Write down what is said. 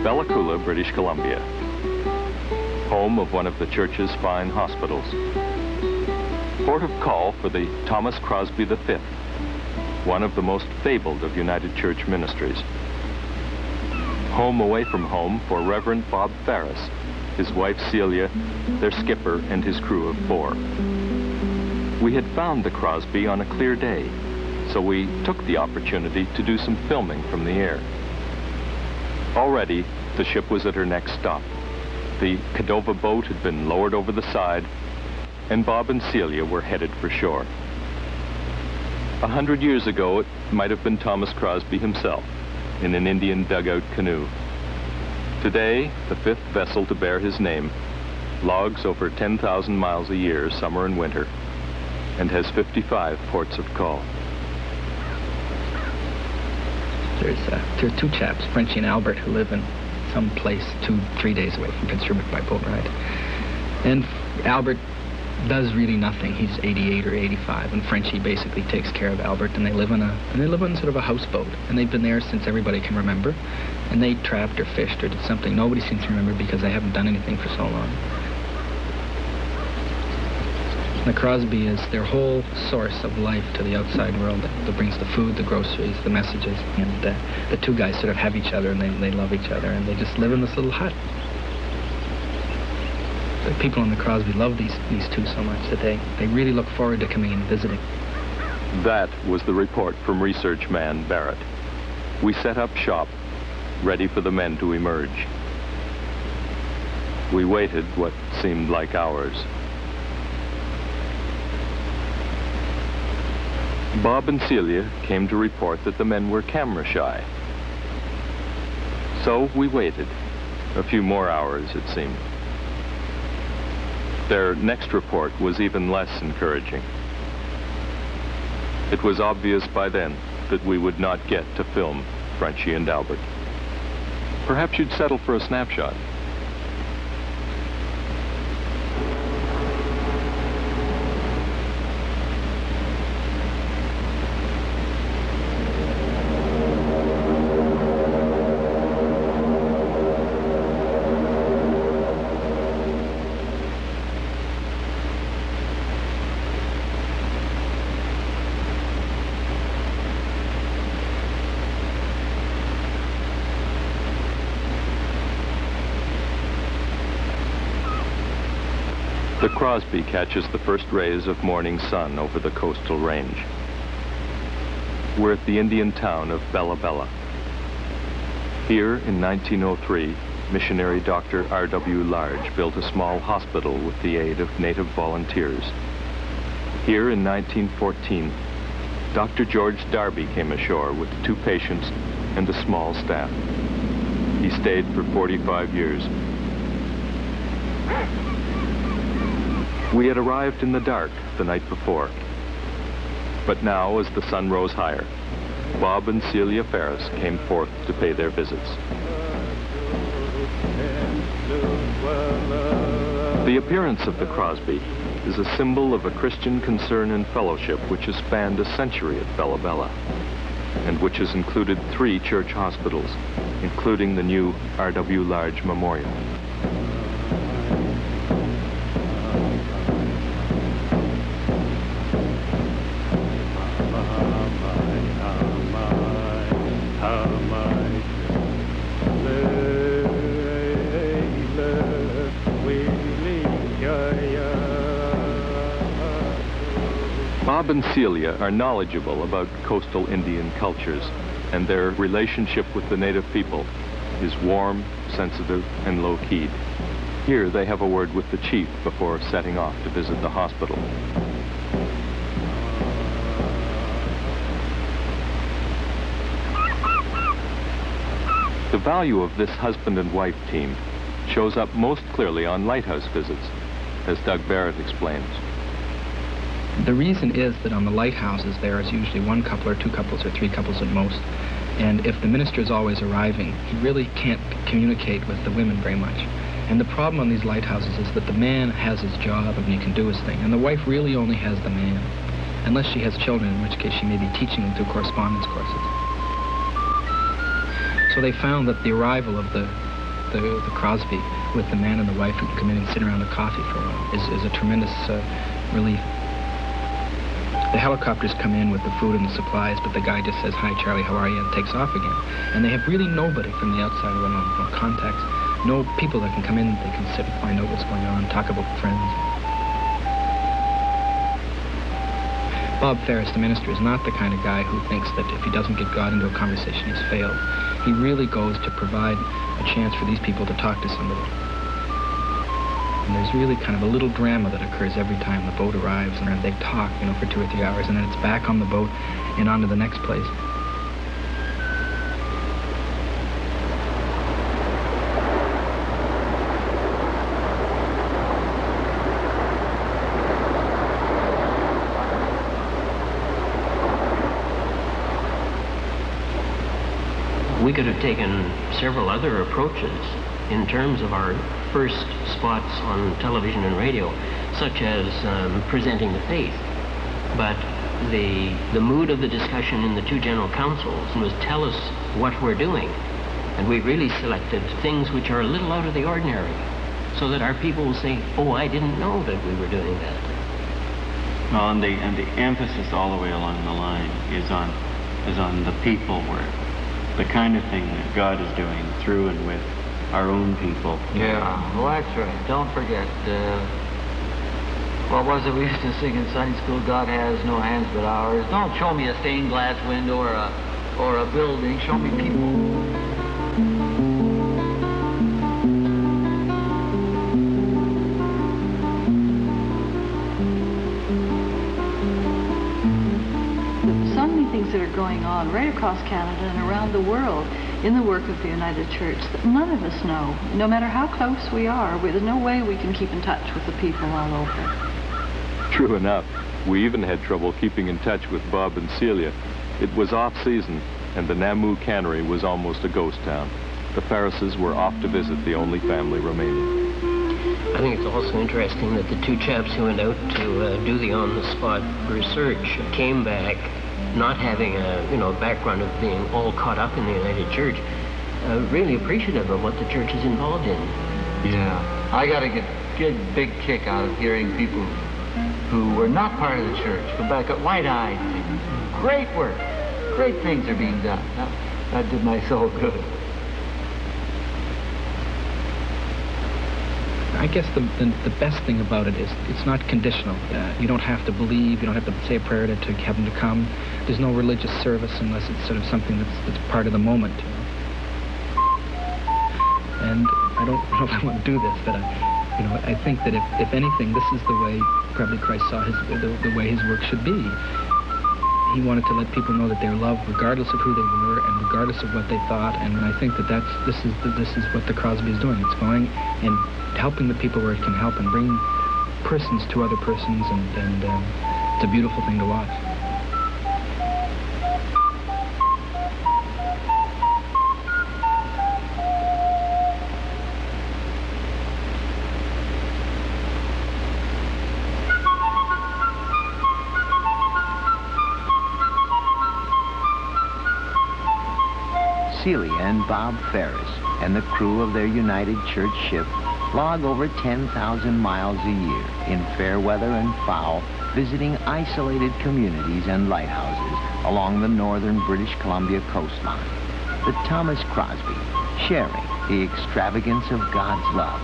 Bella Coola, British Columbia, home of one of the church's fine hospitals. Port of call for the Thomas Crosby V, one of the most fabled of United Church ministries. Home away from home for Reverend Bob Ferris, his wife Celia, their skipper, and his crew of 4. We had found the Crosby on a clear day, so we took the opportunity to do some filming from the air. Already, the ship was at her next stop. The Cadova boat had been lowered over the side, and Bob and Celia were headed for shore. 100 years ago, it might have been Thomas Crosby himself in an Indian dugout canoe. Today, the 5th vessel to bear his name logs over 10,000 miles a year, summer and winter, and has 55 ports of call. There are 2 chaps, Frenchie and Albert, who live in some place 2-3 days away from Prince Rupert by boat ride. And Albert does really nothing. He's 88 or 85, and Frenchie basically takes care of Albert, and they live on sort of a houseboat, and they've been there since everybody can remember. And they trapped or fished or did something nobody seems to remember because they haven't done anything for so long. The Crosby is their whole source of life to the outside world that brings the food, the groceries, the messages, and the 2 guys sort of have each other, and they love each other, and they just live in this little hut. The people in the Crosby love these 2 so much that they really look forward to coming and visiting. That was the report from research man Barrett. We set up shop, ready for the men to emerge. We waited what seemed like hours. Bob and Celia came to report that the men were camera shy. So we waited. A few more hours, it seemed. Their next report was even less encouraging. It was obvious by then that we would not get to film Frenchie and Albert. Perhaps you'd settle for a snapshot. The Crosby catches the first rays of morning sun over the coastal range. We're at the Indian town of Bella Bella. Here in 1903, missionary Dr. R.W. Large built a small hospital with the aid of native volunteers. Here in 1914, Dr. George Darby came ashore with 2 patients and a small staff. He stayed for 45 years. We had arrived in the dark the night before. But now, as the sun rose higher, Bob and Celia Ferris came forth to pay their visits. The appearance of the Crosby is a symbol of a Christian concern and fellowship which has spanned a century at Bella Bella, and which has included 3 church hospitals, including the new R.W. Large Memorial. Bob and Celia are knowledgeable about coastal Indian cultures, and their relationship with the native people is warm, sensitive, and low-keyed. Here they have a word with the chief before setting off to visit the hospital. The value of this husband and wife team shows up most clearly on lighthouse visits, as Doug Barrett explains. The reason is that on the lighthouses there is usually 1 couple or 2 couples or 3 couples at most. And if the minister is always arriving, he really can't communicate with the women very much. And the problem on these lighthouses is that the man has his job and he can do his thing. And the wife really only has the man, unless she has children, in which case she may be teaching them through correspondence courses. So they found that the arrival of the the Crosby with the man and the wife who can come in and sit around the coffee for a while is a tremendous relief. The helicopters come in with the food and the supplies, but the guy just says, "Hi, Charlie, how are you?" and takes off again. And they have really nobody from the outside around, no contacts, no people that can come in, they can sit and find out what's going on, talk about friends. Bob Ferris, the minister, is not the kind of guy who thinks that if he doesn't get God into a conversation, he's failed. He really goes to provide a chance for these people to talk to somebody. And there's really kind of a little drama that occurs every time the boat arrives, and they talk, you know, for 2 or 3 hours, and then it's back on the boat and on to the next place. We could have taken several other approaches in terms of our first spots on television and radio, such as presenting the faith. But the mood of the discussion in the two general councils was tell us what we're doing. And we really selected things which are a little out of the ordinary, so that our people will say, "Oh, I didn't know that we were doing that." Well, and the emphasis all the way along the line is on the people work. The kind of thing that God is doing through and with our own people. Yeah, well, that's right. Don't forget, what was it we used to sing in Sunday school? God has no hands but ours. Don't show me a stained glass window or a building. Show me people. That are going on right across Canada and around the world in the work of the United Church that none of us know. No matter how close we are, there's no way we can keep in touch with the people all over. True enough. We even had trouble keeping in touch with Bob and Celia. It was off-season, and the Namu cannery was almost a ghost town. The Ferrises were off to visit the only family remaining. I think it's also interesting that the two chaps who went out to do the on-the-spot research came back not having a background of being all caught up in the United Church, really appreciative of what the church is involved in. Yeah, I got to get big kick out of hearing people who were not part of the church come back up wide-eyed. Great work, great things are being done. That did my soul good. I guess the best thing about it is it's not conditional. You don't have to believe, you don't have to say a prayer to have them to come. There's no religious service unless it's sort of something that's part of the moment. You know? And I don't know if I want to do this, but I think that if anything, this is the way probably Christ saw the way his work should be. He wanted to let people know that they're loved regardless of who they were and regardless of what they thought. And I think that this is what the Crosby is doing. It's going and helping the people where it can help and bring persons to other persons, and it's a beautiful thing to watch. Celia and Bob Ferris and the crew of their United Church ship log over 10,000 miles a year in fair weather and foul, visiting isolated communities and lighthouses along the northern British Columbia coastline. The Thomas Crosby, sharing the extravagance of God's love